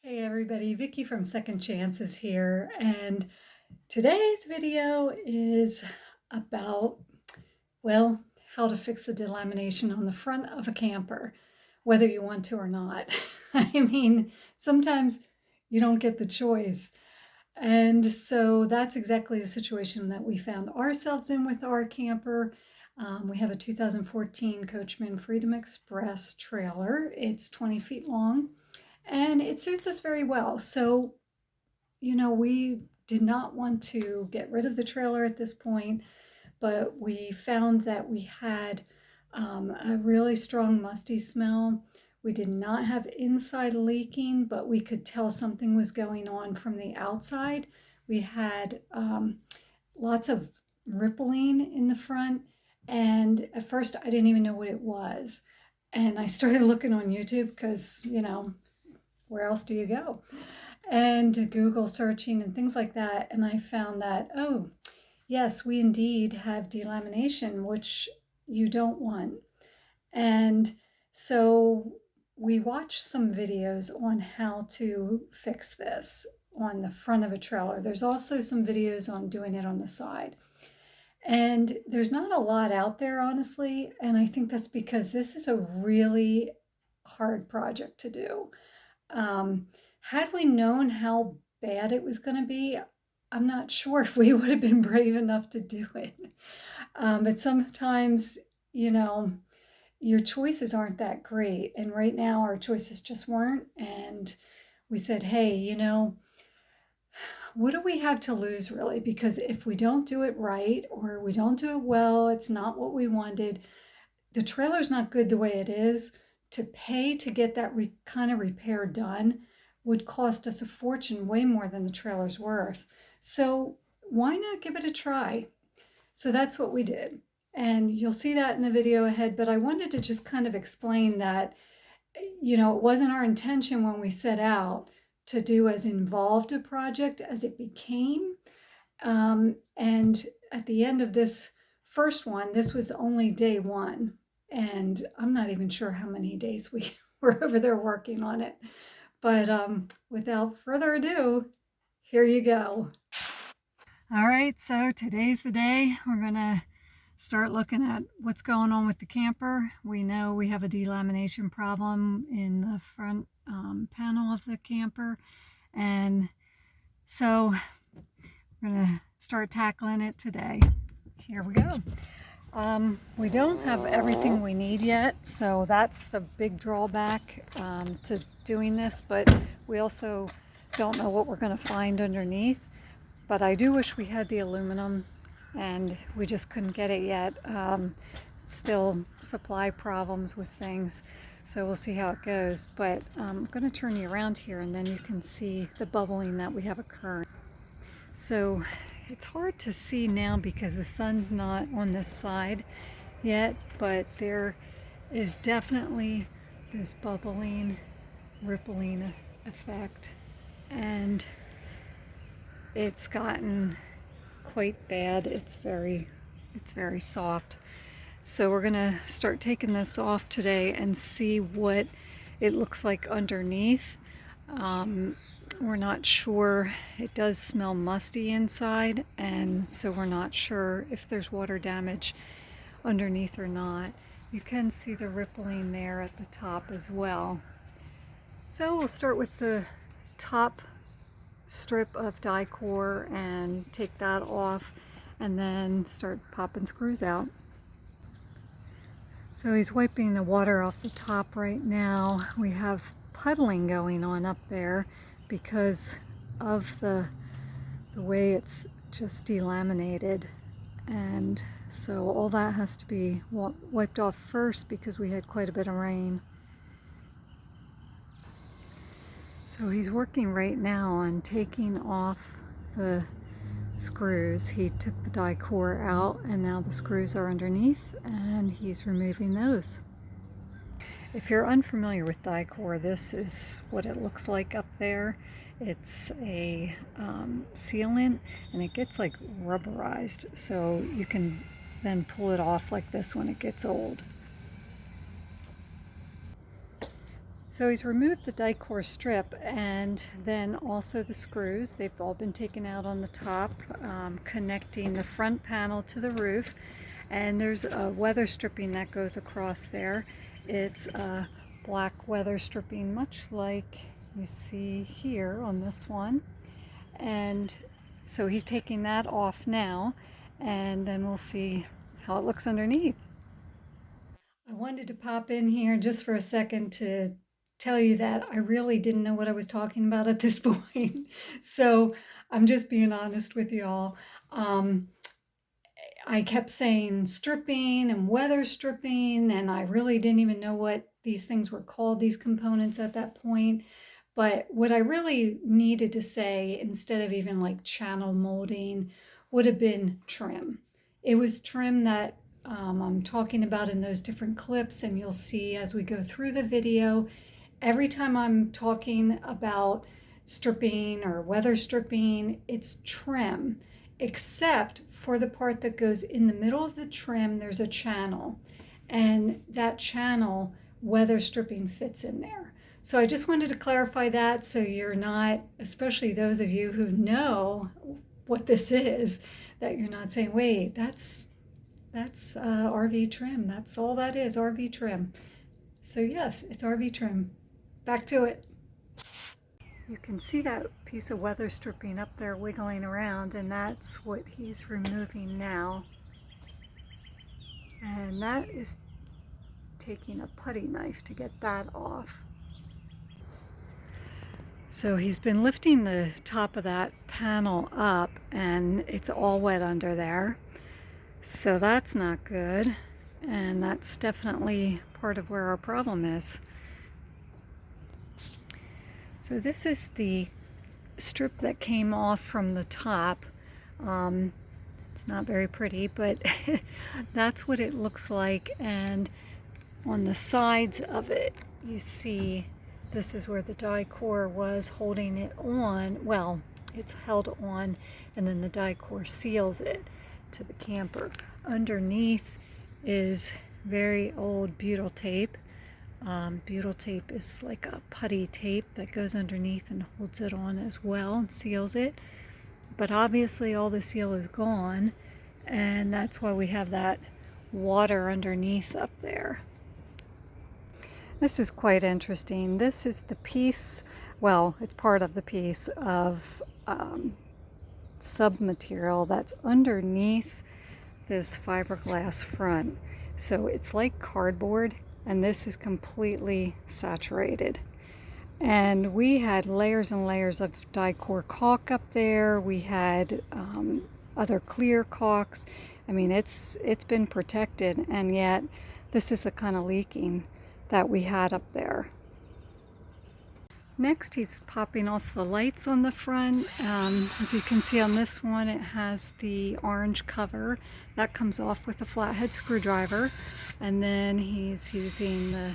Hey everybody, Vicky from Second Chances here, and today's video is about, well, how to fix the delamination on the front of a camper, whether you want to or not. I mean, sometimes you don't get the choice. And so that's exactly the situation that we found ourselves in with our camper. We have a 2014 Coachman Freedom Express trailer. It's 20 feet long and it suits us very well. So, we did not want to get rid of the trailer at this point, but we found that we had a really strong musty smell. We did not have inside leaking, but we could tell something was going on from the outside. We had lots of rippling in the front, and at first I didn't even know what it was. And I started looking on YouTube because, where else do you go? And Google searching and things like that. And I found that, oh, yes, we indeed have delamination, which you don't want. And so we watched some videos on how to fix this on the front of a trailer. There's also some videos on doing it on the side. And there's not a lot out there, honestly. And I think that's because this is a really hard project to do. Had we known how bad it was going to be, I'm not sure if we would have been brave enough to do it. But sometimes, your choices aren't that great. And right now, our choices just weren't. And we said, hey, what do we have to lose really? Because if we don't do it right or we don't do it well, it's not what we wanted. The trailer's not good the way it is. To pay to get that kind of repair done would cost us a fortune, way more than the trailer's worth. So why not give it a try? So that's what we did. And you'll see that in the video ahead, but I wanted to just kind of explain that, it wasn't our intention when we set out to do as involved a project as it became. And at the end of this first one, this was only day one. And I'm not even sure how many days we were over there working on it. But without further ado, here you go. All right, so today's the day. We're gonna start looking at what's going on with the camper. We know we have a delamination problem in the front panel of the camper. And so we're gonna start tackling it today. Here we go. We don't have everything we need yet, so that's the big drawback to doing this, but we also don't know what we're going to find underneath. But I do wish we had the aluminum, and we just couldn't get it yet. Still supply problems with things, so we'll see how it goes. But I'm going to turn you around here, and then you can see the bubbling that we have occurring. So it's hard to see now because the sun's not on this side yet, but there is definitely this bubbling, rippling effect, and it's gotten quite bad. It's very soft. So we're gonna start taking this off today and see what it looks like underneath. We're not sure. It does smell musty inside, and so we're not sure if there's water damage underneath or not. You can see the rippling there at the top as well. So we'll start with the top strip of die-core and take that off, and then start popping screws out. So he's wiping the water off the top right now. We have puddling going on up there because of the way it's just delaminated, and so all that has to be wiped off first because we had quite a bit of rain. So he's working right now on taking off the screws. He took the die core out, and now the screws are underneath, and he's removing those. If you're unfamiliar with die core, this is what it looks like up there. It's a sealant, and it gets like rubberized, so you can then pull it off like this when it gets old. So he's removed the die-core strip and then also the screws. They've all been taken out on the top, connecting the front panel to the roof. And there's a weather stripping that goes across there. It's a black weather stripping, much like you see here on this one. And so he's taking that off now, and then we'll see how it looks underneath. I wanted to pop in here just for a second to tell you that I really didn't know what I was talking about at this point. So I'm just being honest with y'all. I kept saying stripping and weather stripping, and I really didn't even know what these things were called, these components at that point. But what I really needed to say, instead of even like channel molding, would have been trim. It was trim that I'm talking about in those different clips, and you'll see as we go through the video. Every time I'm talking about stripping or weather stripping, it's trim, except for the part that goes in the middle of the trim, there's a channel, and that channel, weather stripping fits in there. So I just wanted to clarify that so you're not, especially those of you who know what this is, that you're not saying, wait, that's RV trim. That's all that is, RV trim. So yes, it's RV trim. Back to it. You can see that piece of weather stripping up there wiggling around, and that's what he's removing now. And that is taking a putty knife to get that off. So he's been lifting the top of that panel up, and it's all wet under there. So that's not good, and that's definitely part of where our problem is. So this is the strip that came off from the top. It's not very pretty, but that's what it looks like. And on the sides of it, you see this is where the die core was holding it on. Well, it's held on, and then the die core seals it to the camper. Underneath is very old butyl tape. Butyl tape is like a putty tape that goes underneath and holds it on as well and seals it. But obviously all the seal is gone, and that's why we have that water underneath up there. This is quite interesting. This is the piece, well, it's part of the piece of submaterial that's underneath this fiberglass front. So it's like cardboard, and this is completely saturated. And we had layers and layers of die-core caulk up there. We had other clear caulks. I mean, it's been protected, and yet this is the kind of leaking that we had up there. Next, he's popping off the lights on the front. As you can see on this one, it has the orange cover. That comes off with a flathead screwdriver. And then he's using the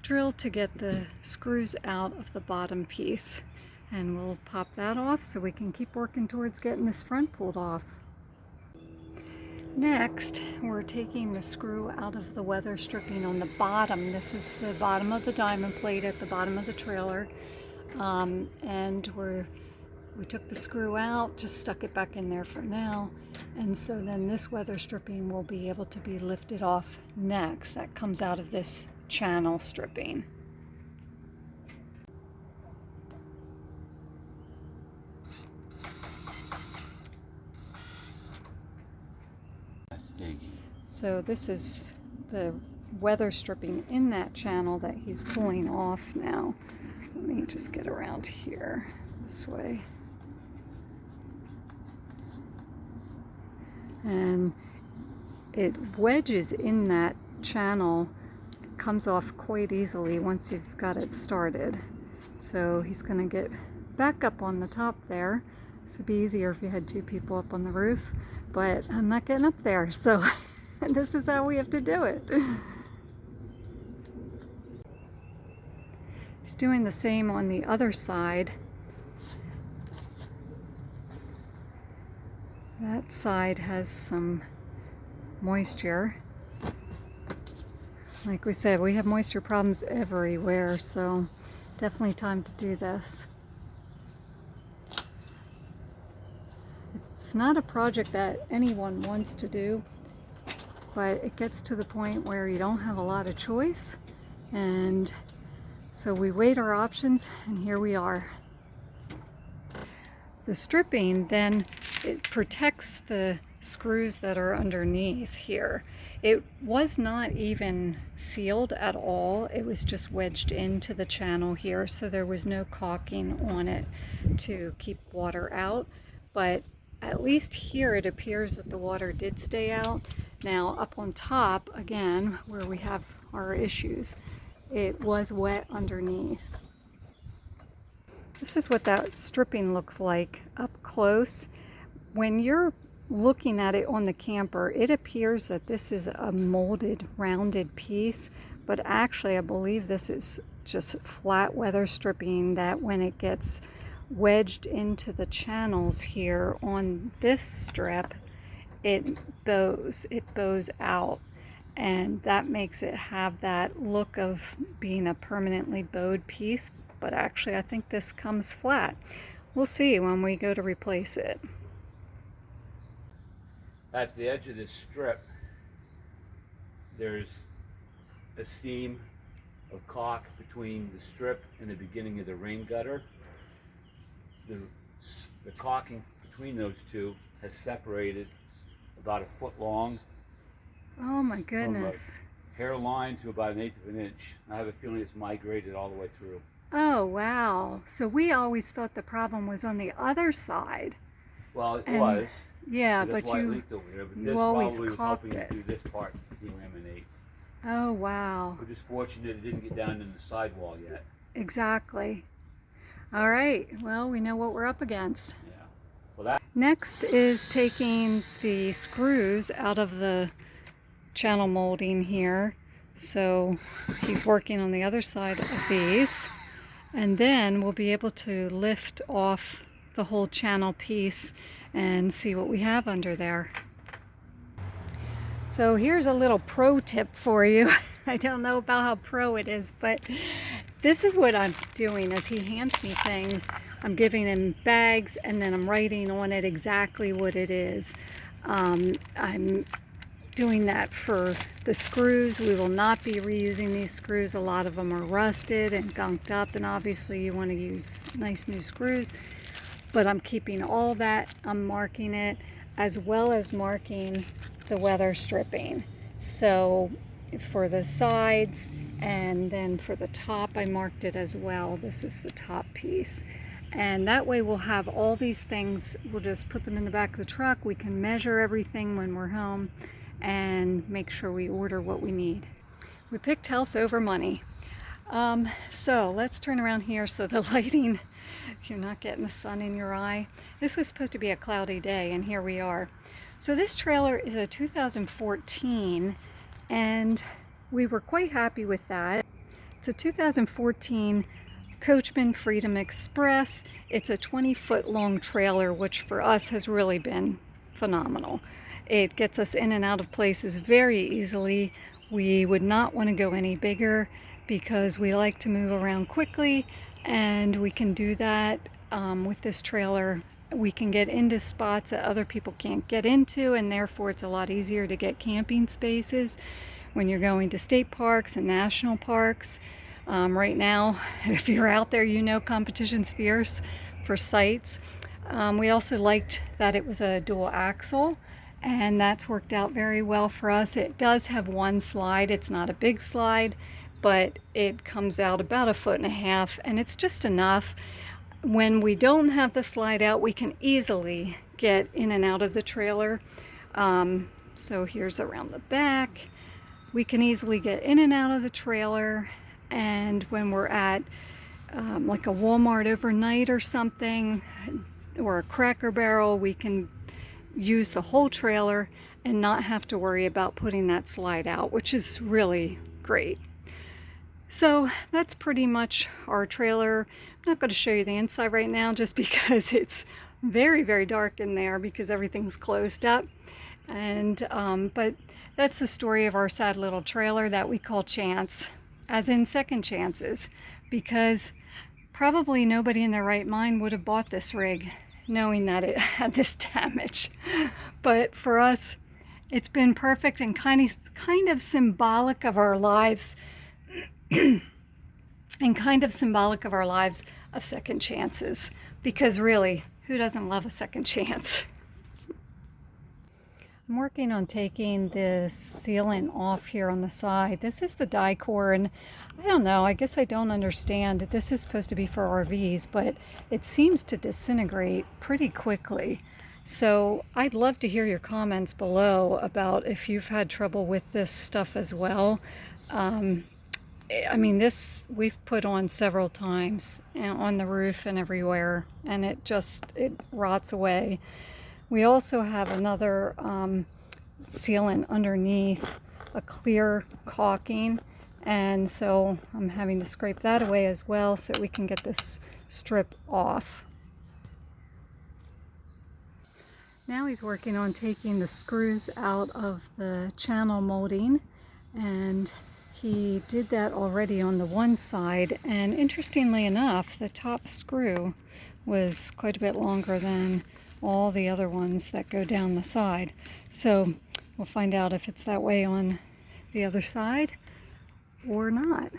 drill to get the screws out of the bottom piece. And we'll pop that off so we can keep working towards getting this front pulled off. Next, we're taking the screw out of the weather stripping on the bottom. This is the bottom of the diamond plate at the bottom of the trailer. And we took the screw out, just stuck it back in there for now. And so then this weather stripping will be able to be lifted off next. That comes out of this channel stripping. So this is the weather stripping in that channel that he's pulling off now. Let me just get around here this way. And it wedges in that channel. It comes off quite easily once you've got it started. So he's going to get back up on the top there. This would be easier if you had two people up on the roof, but I'm not getting up there, so this is how we have to do it. He's doing the same on the other side. That side has some moisture. Like we said, we have moisture problems everywhere, so Definitely time to do this. It's not a project that anyone wants to do, but it gets to the point where you don't have a lot of choice, and so we weighed our options, and here we are. The stripping then, it protects the screws that are underneath here. It was not even sealed at all. It was just wedged into the channel here, so there was no caulking on it to keep water out. But at least here it appears that the water did stay out. Now up on top, again, where we have our issues, it was wet underneath. This is what that stripping looks like up close. When you're looking at it on the camper, it appears that this is a molded, rounded piece, but actually I believe this is just flat weather stripping that when it gets wedged into the channels here on this strip, it bows out, and that makes it have that look of being a permanently bowed piece. But actually I think this comes flat. We'll see when we go to replace it. At the edge of this strip, there's a seam of caulk between the strip and the beginning of the rain gutter. The caulking between those two has separated about 1 foot long. Oh my goodness. From a hairline to about 1/8 of an inch. I have a feeling it's migrated all the way through. Oh wow. So we always thought the problem was on the other side. Well, it was. Yeah, so but you always was caulked helping it. to do this part delaminate. Oh wow. We're just fortunate it didn't get down in the sidewall yet. Exactly. All right, well, we know what we're up against. Yeah. Well, next is taking the screws out of the channel molding here. So he's working on the other side of these, and then we'll be able to lift off the whole channel piece and see what we have under there. So here's a little pro tip for you. I don't know about how pro it is, but this is what I'm doing. As he hands me things, I'm giving him bags, and then I'm writing on it exactly what it is. I'm doing that for the screws. We will not be reusing these screws. A lot of them are rusted and gunked up, and obviously you want to use nice new screws. But I'm keeping all that. I'm marking it, as well as marking the weather stripping. So for the sides, and then for the top, I marked it as well. This is the top piece. And that way we'll have all these things. We'll just put them in the back of the truck. We can measure everything when we're home and make sure we order what we need. We picked health over money. So let's turn around here so the lighting, you're not getting the sun in your eye. This was supposed to be a cloudy day, and here we are. So this trailer is a 2014, and we were quite happy with that. It's a 2014 Coachman Freedom Express. It's a 20-foot long trailer, which for us has really been phenomenal. It gets us in and out of places very easily. We would not want to go any bigger because we like to move around quickly, and we can do that with this trailer. We can get into spots that other people can't get into, and therefore it's a lot easier to get camping spaces when you're going to state parks and national parks. Right now, if you're out there, you know competition's fierce for sites. We also liked that it was a dual axle, and that's worked out very well for us. It does have one slide. It's not a big slide, but it comes out about 1.5 feet, and it's just enough. When we don't have the slide out, we can easily get in and out of the trailer. So here's around the back. We can easily get in and out of the trailer, and when we're at like a Walmart overnight or something, or a Cracker Barrel, we can use the whole trailer and not have to worry about putting that slide out, which is really great. So that's pretty much our trailer. I'm not going to show you the inside right now just because it's very, very dark in there because everything's closed up. And but that's the story of our sad little trailer that we call Chance, as in second chances, because Probably nobody in their right mind would have bought this rig knowing that it had this damage. But for us, it's been perfect and kind of symbolic of our lives and kind of symbolic of our lives of second chances. Because really, who doesn't love a second chance? I'm working on taking the sealant off here on the side. This is the Dicor, and I don't know, I guess I don't understand. This is supposed to be for RVs, but it seems to disintegrate pretty quickly. So I'd love to hear your comments below about if you've had trouble with this stuff as well. I mean, this we've put on several times on the roof and everywhere, and it rots away. We also have another sealant underneath, a clear caulking, and so I'm having to scrape that away as well so we can get this strip off. Now he's working on taking the screws out of the channel molding, and he did that already on the one side, and interestingly enough, the top screw was quite a bit longer than all the other ones that go down the side. So we'll find out if it's that way on the other side or not.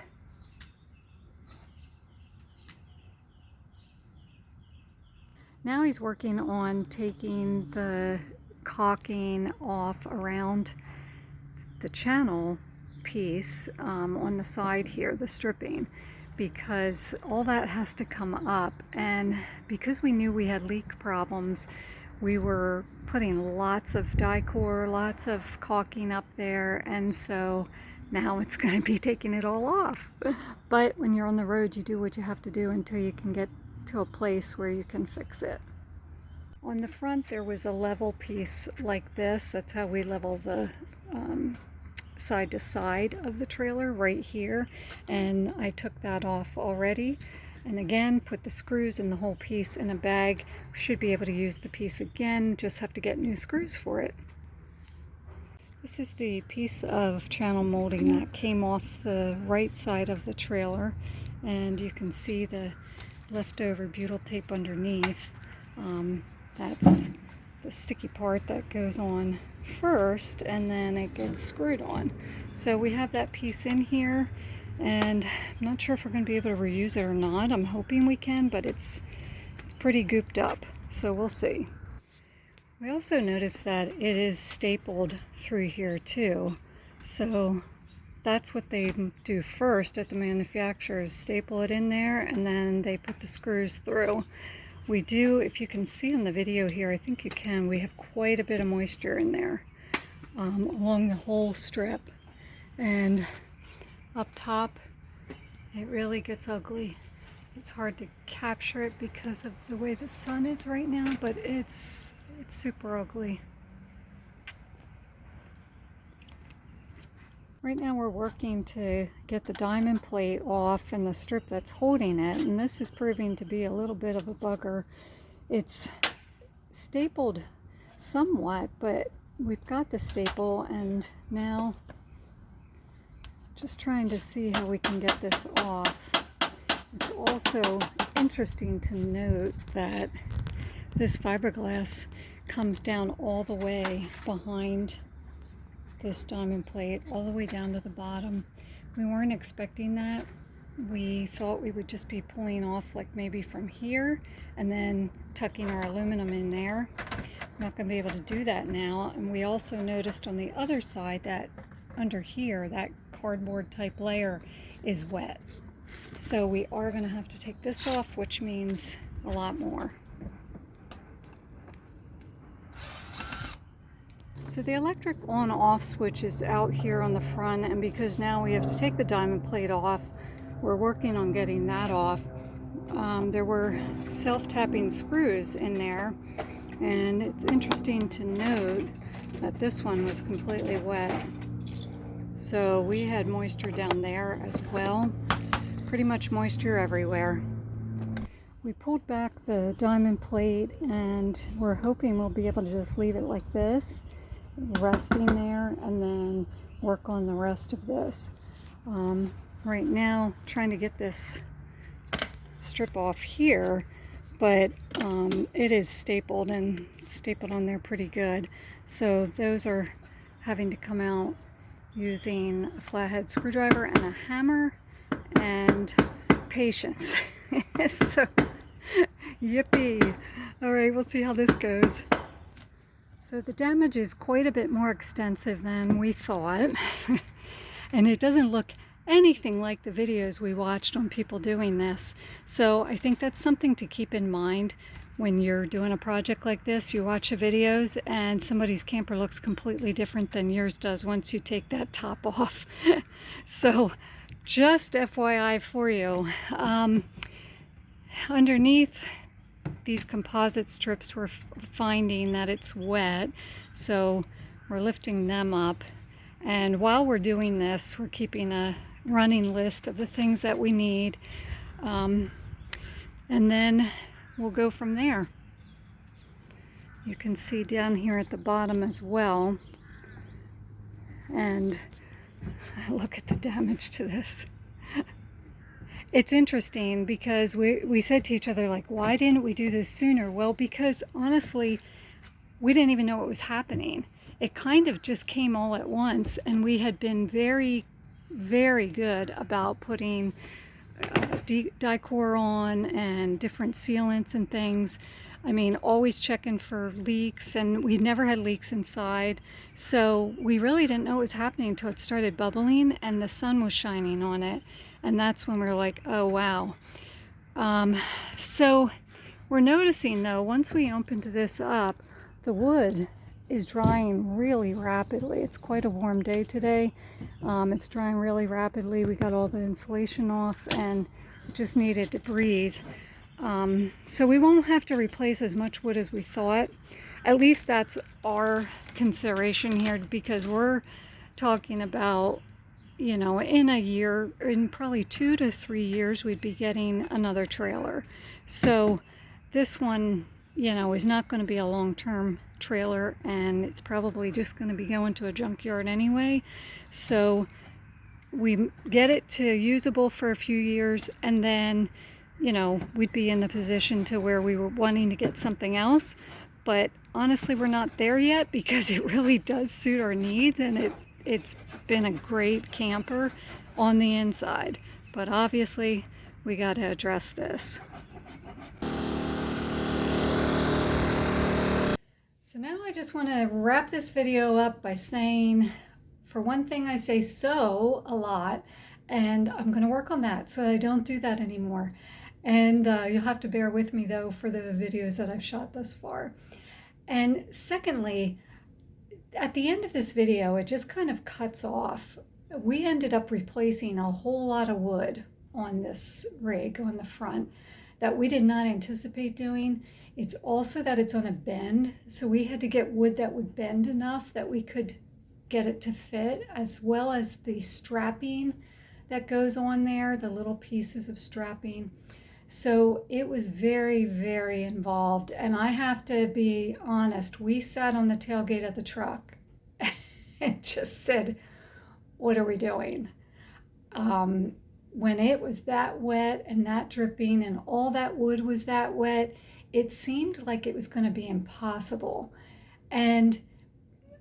Now he's working on taking the caulking off around the channel piece on the side here, the stripping, because all that has to come up, and because we knew we had leak problems, we were putting lots of Dicor, lots of caulking up there, and so now it's going to be taking it all off. But when you're on the road, you do what you have to do until you can get to a place where you can fix it. On the front there was a level piece like this. That's how we level the side to side of the trailer right here, and I took that off already, and again put the screws and the whole piece in a bag. We should be able to use the piece again, just have to get new screws for it. This is the piece of channel molding that came off the right side of the trailer, and you can see the leftover butyl tape underneath. That's the sticky part that goes on first, and then it gets screwed on. So we have that piece in here, and I'm not sure if we're going to be able to reuse it or not. I'm hoping we can, but it's pretty gooped up, so we'll see. We also noticed that it is stapled through here too, so that's what they do first at the manufacturers, staple it in there, and then they put the screws through. We do, if you can see in the video here, I think you can, we have quite a bit of moisture in there along the whole strip. And up top, it really gets ugly. It's hard to capture it because of the way the sun is right now, but it's super ugly. Right now we're working to get the diamond plate off and the strip that's holding it, and this is proving to be a little bit of a bugger. It's stapled somewhat, but we've got the staple, and now just trying to see how we can get this off. It's also interesting to note that this fiberglass comes down all the way behind this diamond plate, all the way down to the bottom. We weren't expecting that. We thought we would just be pulling off like maybe from here and then tucking our aluminum in there. I'm not going to be able to do that now. And we also noticed on the other side that under here, that cardboard type layer is wet. So we are going to have to take this off, which means a lot more. So the electric on-off switch is out here on the front, and because now we have to take the diamond plate off, we're working on getting that off. There were self-tapping screws in there, and it's interesting to note that this one was completely wet. So we had moisture down there as well, pretty much moisture everywhere. We pulled back the diamond plate, and we're hoping we'll be able to just leave it like this, resting there, and then work on the rest of this. Right now, trying to get this strip off here, but it is stapled and stapled on there pretty good. So those are having to come out using a flathead screwdriver and a hammer and patience. So, yippee. All right, we'll see how this goes. So the damage is quite a bit more extensive than we thought. And it doesn't look anything like the videos we watched on people doing this. So I think that's something to keep in mind when you're doing a project like this. You watch the videos and somebody's camper looks completely different than yours does once you take that top off. So just FYI for you. Underneath these composite strips, we're finding that it's wet, so we're lifting them up. And while we're doing this, we're keeping a running list of the things that we need, and then we'll go from there. You can see down here at the bottom as well, and look at the damage to this. It's interesting because we said to each other, like, why didn't we do this sooner? Well, because honestly, we didn't even know what was happening. It kind of just came all at once, and we had been very, very good about putting Dicor on and different sealants and things. I mean, always checking for leaks, and we never had leaks inside. So we really didn't know what was happening until it started bubbling and the sun was shining on it. And that's when we were like, oh wow. So we're noticing though, once we opened this up, the wood is drying really rapidly. It's quite a warm day today. It's drying really rapidly. We got all the insulation off and it just needed to breathe. So we won't have to replace as much wood as we thought. At least that's our consideration here, because we're talking about, you know, in a year, in probably 2 to 3 years, we'd be getting another trailer. So this one, you know, is not going to be a long-term trailer, and it's probably just going to be going to a junkyard anyway. So we get it to usable for a few years, and then, you know, we'd be in the position to where we were wanting to get something else. But honestly, we're not there yet, because it really does suit our needs, and it's been a great camper on the inside. But obviously, we got to address this. So now I just want to wrap this video up by saying, for one thing, I say so a lot, and I'm going to work on that so I don't do that anymore. And you'll have to bear with me though for the videos that I've shot thus far. And secondly, at the end of this video, it just kind of cuts off. We ended up replacing a whole lot of wood on this rig on the front that we did not anticipate doing. It's also that it's on a bend, so we had to get wood that would bend enough that we could get it to fit, as well as the strapping that goes on there, the little pieces of strapping. So it was very, very involved. And I have to be honest, we sat on the tailgate of the truck and just said, what are we doing? When it was that wet and that dripping and all that wood was that wet, it seemed like it was going to be impossible. And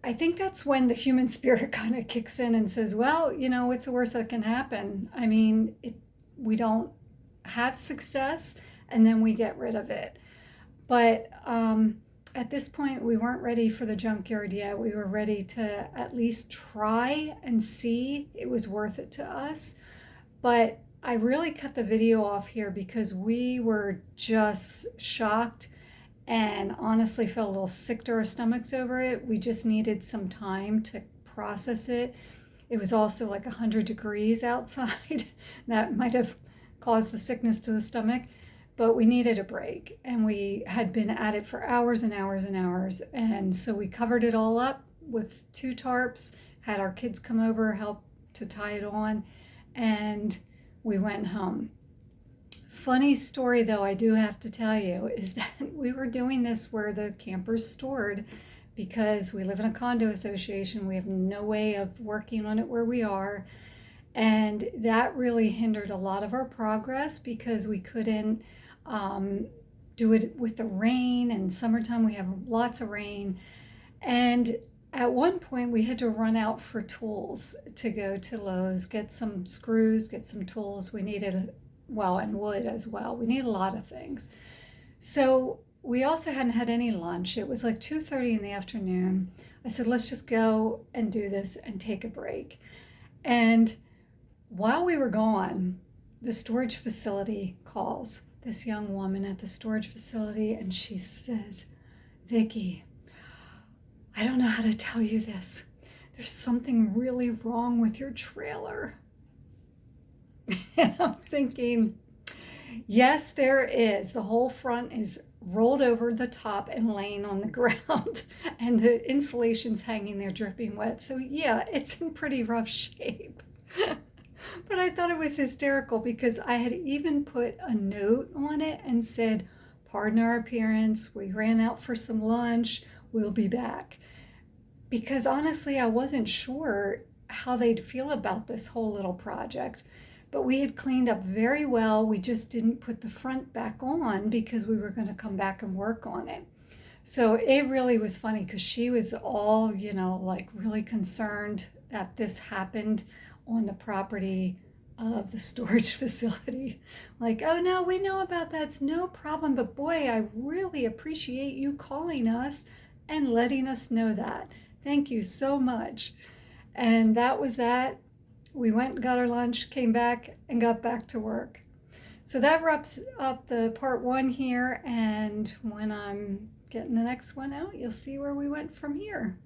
I think that's when the human spirit kind of kicks in and says, well, you know, what's the worst that can happen? I mean, we don't have success, and then we get rid of it. But at this point, we weren't ready for the junkyard yet. We were ready to at least try and see it was worth it to us. But I really cut the video off here because we were just shocked and honestly felt a little sick to our stomachs over it. We just needed some time to process it. It was also like 100 degrees outside. That might have caused the sickness to the stomach, but we needed a break, and we had been at it for hours and hours and hours. And so we covered it all up with 2 tarps, had our kids come over, help to tie it on, and we went home. Funny story though, I do have to tell you, is that we were doing this where the camper's stored, because we live in a condo association. We have no way of working on it where we are. And that really hindered a lot of our progress because we couldn't do it with the rain, and summertime we have lots of rain. And at one point we had to run out for tools to go to Lowe's, get some screws, get some tools. We needed, well, and wood as well. We need a lot of things. So we also hadn't had any lunch. It was like 2:30 in the afternoon. I said, let's just go and do this and take a break. And while we were gone, the storage facility calls this young woman at the storage facility, and she says, Vicki, I don't know how to tell you this. There's something really wrong with your trailer. And I'm thinking, yes, there is. The whole front is rolled over the top and laying on the ground, and the insulation's hanging there dripping wet. So yeah, it's in pretty rough shape. But I thought it was hysterical because I had even put a note on it and said, pardon our appearance, we ran out for some lunch, we'll be back. Because honestly, I wasn't sure how they'd feel about this whole little project. But we had cleaned up very well. We just didn't put the front back on because we were going to come back and work on it. So it really was funny because she was all, like really concerned that this happened on the property of the storage facility. Like, oh no, we know about that. It's no problem. But boy, I really appreciate you calling us and letting us know that. Thank you so much. And that was that. We went and got our lunch, came back, and got back to work. So that wraps up the part one here. And when I'm getting the next one out, you'll see where we went from here.